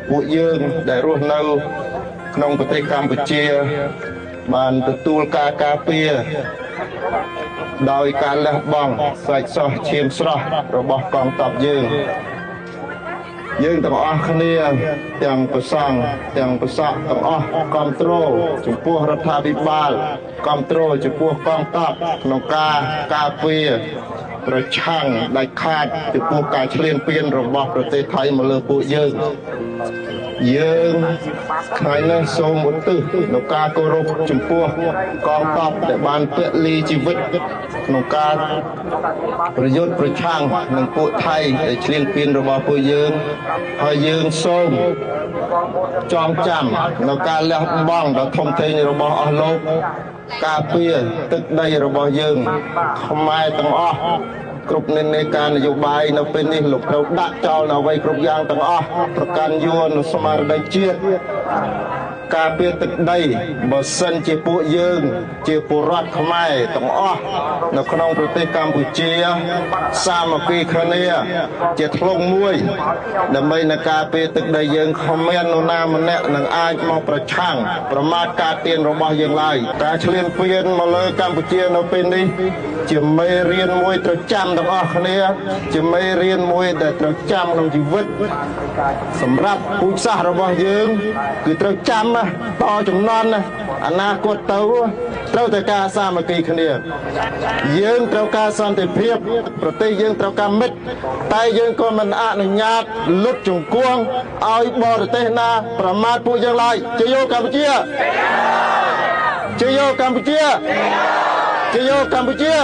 ពួកយើងដែលរស់នៅក្នុងប្រទេសកម្ពុជាបានទទួលការការពារដោយការលះបង់សាច់សោះឈាមស្រស់របស់កងទ័ពយើងទាំងអស់គ្នាទាំងប្រសង់ទាំងប្រសក់ទាំងអស់គ្រប់គ្រងចំពោះរដ្ឋាភិបាលគ្រប់គ្រងចំពោះកងទ័ពក្នុងការការពារប្រឆាំងដាច់ខាតចំពោះការឈ្លានពានរបស់ប្រទេសថៃមកលើពួកយើងថ្ងៃនេះសូមឧទ្ទិសនៅការគោរពចំពោះកងទ័ពដែលបានពលីជីវិតក្នុងការប្រយុទ្ធប្រឆាំងនឹងពួកថៃដែលឈ្លានពានរបស់ពួកយើងហើយយើងសូមចងចាំនៅការលះបង់ដ៏ធំធេងរបស់អស់លោកការពារទឹកដីរបស់យើងខ្មែរទាំងអស់គ្រប់និន្នាការនយោបាយនៅពេលនេះលោកត្រូវដាក់ចោលនៅអ្វីគ្រប់យ៉ាងទាំងអស់ប្រកាន់យួនស្មារតីជាតិការពារទឹកដីបើសិនជាពួកយើងជាពលរដ្ឋខ្មែរទាំងអស់នៅក្នុងប្រទេសកម្ពុជាសាមគ្គីគ្នាជាធ្លុងមួយដើម្បីនឹងការពារទឹកដីយើងគ្មាននរណាម្នាក់នឹងអាចមកប្រឆាំងប្រមាថការទានរបស់យើងឡើយការឈ្លានពានមកលើកម្ពុជានៅពេលនេះជាមេរៀនមួយត្រូវចាំទាំងអស់គ្នាជាមេរៀនមួយដែលត្រូវចាំក្នុងជីវិតសម្រាប់ពូជសាសន៍របស់យើងគឺត្រូវចាំតចំណន់អនាគតទៅត្រូវតែការសាមគ្គីគ្នាយើងត្រូវការសន្តិភាពប្រទេសយើងត្រូវការមិត្តតែយើងក៏មិនអនុញ្ញាតលុតជង្គង់ឲ្យបរទេសណាប្រមាថពួកយើងឡើយជយោកម្ពុជាជយោកម្ពុជាជយោកម្ពុជា